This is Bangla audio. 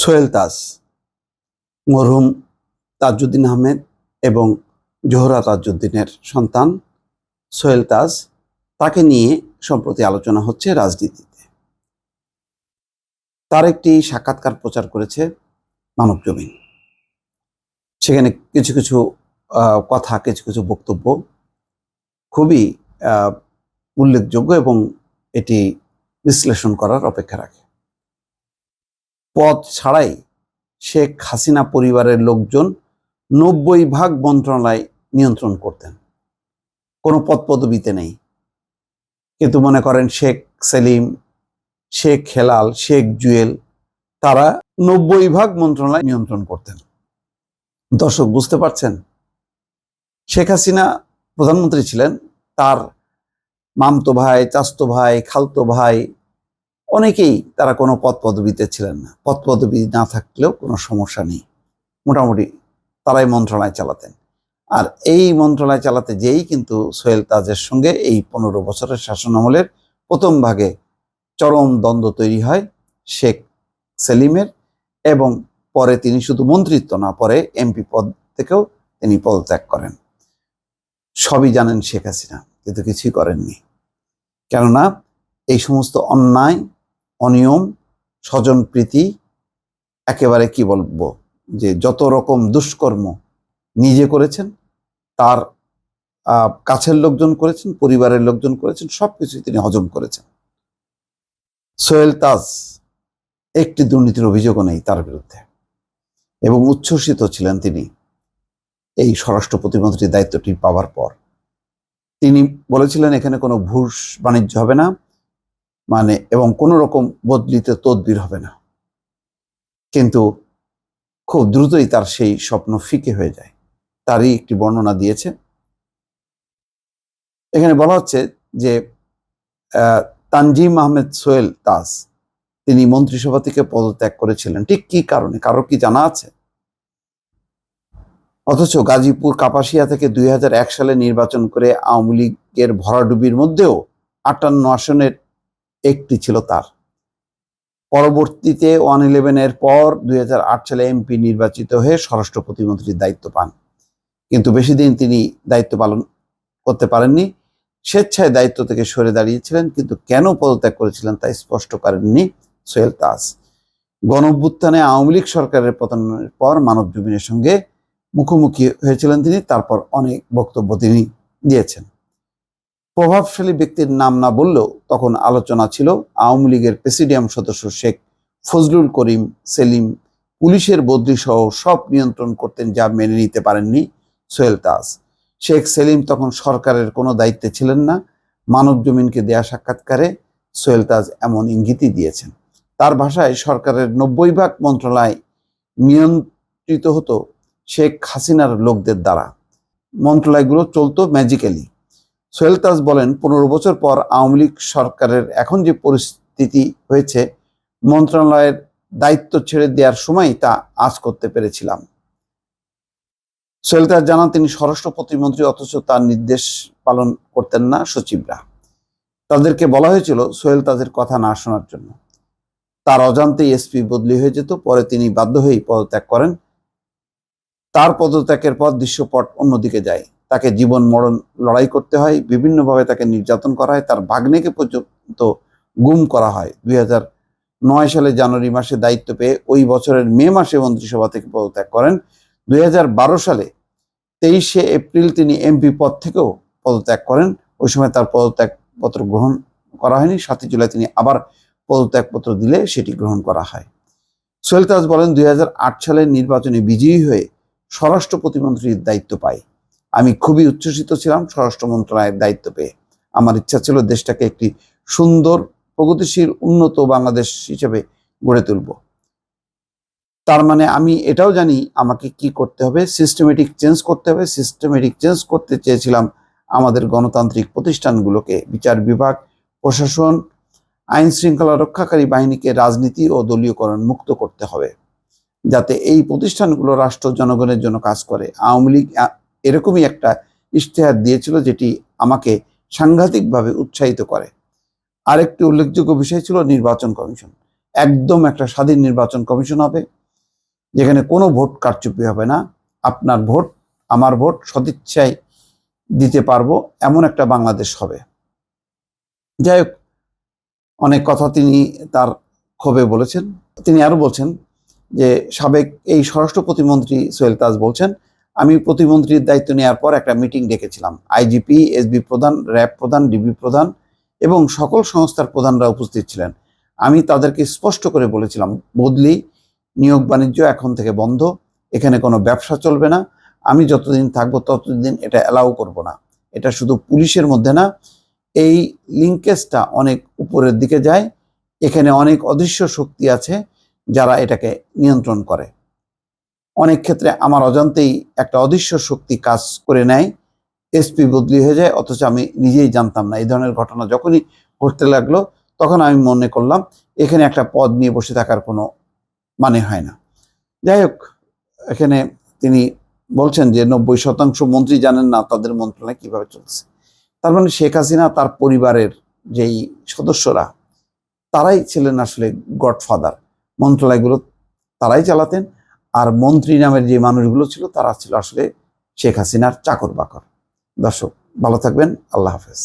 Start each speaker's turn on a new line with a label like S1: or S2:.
S1: সোহেল তাজ, মরহুম তাজউদ্দিন আহমেদ এবং জোহরা তাজউদ্দিনের সন্তান সোহেল তাজ, তাকে নিয়ে সম্প্রতি আলোচনা হচ্ছে রাজনীতিতে। তার একটি সাক্ষাৎকার প্রচার করেছে মানবজমিন। সেখানে কিছু কিছু কথা, কিছু কিছু বক্তব্য খুবই উল্লেখযোগ্য এবং এটি বিশ্লেষণ করার অপেক্ষা রাখে। পদ ছাড়াই শেখ হাসিনা পরিবারের লোকজন 90% মন্ত্রণালয় নিয়ন্ত্রণ করতেন, কোনো পদ পদবিতে নেই। কিন্তু মনে করেন শেখ সেলিম, শেখ হেলাল, শেখ জুয়েল, তারা 90% মন্ত্রণালয় নিয়ন্ত্রণ করতেন। দর্শক বুঝতে পারছেন, শেখ হাসিনা প্রধানমন্ত্রী ছিলেন, তার মামতো ভাই, চাচতো ভাই, খালতো ভাই অনেকেই তারা কোনো পদ পদবিতে ছিলেন না। পদ পদবি না থাকলেও কোনো সমস্যা নেই, মোটামুটি তারাই মন্ত্রণালয় চালাতেন। আর এই মন্ত্রণালয় চালাতে যেই কিন্তু সোহেল তাজের সঙ্গে এই 15 বছরের শাসনামলের প্রথম ভাগে চরম দ্বন্দ্ব তৈরি হয় শেখ সেলিমের, এবং পরে তিনি শুধু মন্ত্রিত্ব না, পরে এমপি পদ থেকেও তিনি পদত্যাগ করেন। সবই জানেন শেখ হাসিনা, কিন্তু কিছুই করেননি। কেননা এই সমস্ত অন্যায়, অনিয়ম, স্বজনপ্রীতি, একেবারে কি বলবো, যে যত রকম দুষ্কর্ম নিজে করেছেন, তার কাছের লোকজন করেছেন, পরিবারের লোকজন করেছেন, সবকিছু তিনি হজম করেছেন। সোহেল তাজ একটি দুর্নীতির অভিযোগও নেই তার বিরুদ্ধে, এবং উচ্ছ্বসিত ছিলেন তিনি এই স্বরাষ্ট্র প্রতিমন্ত্রীর দায়িত্বটি পাওয়ার পর। তিনি বলেছিলেন এখানে কোনো ঘুষ বাণিজ্য হবে না, এবং কোনো রকম বদলিতে তদবির হবে না। কিন্তু খুব দ্রুতই তার সেই স্বপ্ন ফিকে হয়ে যায়। তারই একটি বর্ণনা দিয়েছে। এখানে বলা হচ্ছে যে তানজিম আহমেদ সোহেল তাজ, তিনি মন্ত্রিসভা থেকে পদত্যাগ করেছিলেন। ঠিক কি কারণে, কারোর কি জানা আছে? অথচ গাজীপুর কাপাসিয়া থেকে 2001 সালে নির্বাচন করে আওয়ামী লীগের ভরাডুবির মধ্যেও 58 আসনের একটি ছিল তার। পরবর্তীতে 111-এর পর 2008 সালে এমপি নির্বাচিত হয়ে স্বরাষ্ট্র প্রতিমন্ত্রীর দায়িত্ব পান, কিন্তু বেশি দিন তিনি দায়িত্ব পালন করতে পারেননি। স্বেচ্ছায় দায়িত্ব থেকে সরে দাঁড়িয়েছিলেন, কিন্তু কেন পদত্যাগ করেছিলেন তা স্পষ্ট করেননি সোহেল তাজ। গণঅভ্যুত্থানে আওয়ামী লীগ সরকারের পতনের পর মানবজমিনের সঙ্গে মুখোমুখি হয়েছিলেন তিনি। তারপর অনেক বক্তব্য তিনি দিয়েছেন। প্রভাবশালী ব্যক্তির নাম না বললেও তখন আলোচনা ছিল আওয়ামী লীগের প্রেসিডিয়াম সদস্য শেখ ফজলুল করিম সেলিম পুলিশের বদলি সহ সব নিয়ন্ত্রণ করতেন, যা মেনে নিতে পারেননি সোহেল তাজ। শেখ সেলিম তখন সরকারের কোনো দায়িত্বে ছিলেন না। মানবজমিনকে দেয়া সাক্ষাৎকারে সোহেল তাজ এমন ইঙ্গিতই দিয়েছেন। তার ভাষায় সরকারের 90% মন্ত্রণালয় নিয়ন্ত্রিত হতো শেখ হাসিনার লোকদের দ্বারা। মন্ত্রণালয়গুলো চলতো ম্যাজিক্যালি। সোহেল তাজ বলেন, 15 বছর পর আওয়ামী লীগ সরকারের এখন যে পরিস্থিতি হয়েছে, মন্ত্রণালয়ের দায়িত্ব ছেড়ে দেওয়ার সময় তা আঁচ করতে পেরেছিলাম। সোহেল তাজ জানান, তিনি স্বরাষ্ট্র প্রতিমন্ত্রী, অথচ তার নির্দেশ পালন করতেন না সচিবরা। তাদেরকে বলা হয়েছিল সোহেল তাজের কথা না শোনার জন্য। তার অজান্তেই এসপি বদলি হয়ে যেত। পরে তিনি বাধ্য হয়েই পদত্যাগ করেন। তার পদত্যাগের পর দৃশ্যপট অন্যদিকে যায়। তাকে জীবন মরণ লড়াই করতে হয়, বিভিন্নভাবে তাকে নির্যাতন করা হয়, তার ভাগ্নেকে পর্যন্ত গুম করা হয়। 2009 সালে জানুয়ারি মাসে দায়িত্ব পেয়ে ওই বছরের মে মাসে মন্ত্রিসভা থেকে পদত্যাগ করেন। 2012 সালে 23শে এপ্রিল তিনি এমপি পদ থেকেও পদত্যাগ করেন। ওই সময় তার পদত্যাগপত্র গ্রহণ করা হয়নি। 7 জুলাই তিনি আবার পদত্যাগপত্র দিলে সেটি গ্রহণ করা হয়। সোহেল তাজ বলেন, 2008 সালের নির্বাচনে বিজয়ী হয়ে স্বরাষ্ট্র প্রতিমন্ত্রীর দায়িত্ব পাই। আমি খুবই উচ্ছ্বসিত ছিলাম স্বরাষ্ট্র মন্ত্রণালয়ের দায়িত্ব পেয়ে। আমার ইচ্ছা ছিল দেশটাকে একটি সুন্দর, প্রগতিশীল, উন্নত বাংলাদেশ হিসেবে গড়ে তুলব। তার মানে আমি এটাও জানি আমাকে কি করতে হবে, সিস্টেমেটিক চেঞ্জ করতে হবে। সিস্টেমেটিক চেঞ্জ করতে চেয়েছিলাম আমাদের গণতান্ত্রিক প্রতিষ্ঠানগুলোকে, বিচার বিভাগ, প্রশাসন, আইন শৃঙ্খলা রক্ষাকারী বাহিনীকে রাজনীতি ও দলীয়করণ মুক্ত করতে হবে, যাতে এই প্রতিষ্ঠানগুলো রাষ্ট্র জনগণের জন্য কাজ করে। আওয়ামী লীগ এরকমই একটা ইশতেহার দিয়েছিল, যেটি আমাকে সাংঘাতিকভাবে উৎসাহিত করে। আরেকটি উল্লেখযোগ্য বিষয় ছিল নির্বাচন কমিশন। একদম একটা স্বাধীন নির্বাচন কমিশন হবে, যেখানে কোনো ভোট কারচুপি হবে না। আপনার ভোট আমার ভোট সদিচ্ছায় দিতে পারবো, এমন একটা বাংলাদেশ হবে। যাই হোক, অনেক কথা তিনি তার ক্ষোভে বলেছেন। তিনি আরো বলছেন যে সাবেক এই স্বরাষ্ট্র প্রতিমন্ত্রী সোহেল তাজ বলছেন, আমি প্রতিমন্ত্রীর দায়িত্ব নেওয়ার পর একটা মিটিং ডেকেছিলাম, আইজিপি, এসবি প্রধান, র্যাব প্রধান, ডিবি প্রধান এবং সকল সংস্থার প্রধানরা উপস্থিত ছিলেন। আমি তাদেরকে স্পষ্ট করে বলেছিলাম, বদলি, নিয়োগ বাণিজ্য এখন থেকে বন্ধ, এখানে কোনো ব্যবসা চলবে না, আমি যতদিন থাকবো ততদিন এটা অ্যালাউ করব না। এটা শুধু পুলিশের মধ্যে না, এই লিঙ্কেজটা অনেক উপরের দিকে যায়, এখানে অনেক অদৃশ্য শক্তি আছে যারা এটাকে নিয়ন্ত্রণ করে। অনেক ক্ষেত্রে আমার অজান্তেই একটা অদৃশ্য শক্তি কাজ করে নেয়, এসপি বদলি হয়ে যায়, অথচ আমি নিজেই জানতাম না। এই ধরনের ঘটনা যখনই ঘটতে লাগলো তখন আমি মনে করলাম এখানে একটা পদ নিয়ে বসে থাকার কোনো মানে হয় না। যাই হোক, এখানে তিনি বলছেন যে 90% মন্ত্রী জানেন না তাদের মন্ত্রণালয় কিভাবে চলছে। তার মানে শেখ হাসিনা তার পরিবারের যেই সদস্যরা, তারাই ছিলেন আসলে গডফাদার। মন্ত্রণালয়গুলো তারাই চালাতেন, আর মন্ত্রী নামের যে মানুষগুলো ছিল তারা ছিল আসলে শেখ হাসিনার চাকর বাকর। দর্শক ভালো থাকবেন, আল্লাহ হাফেজ।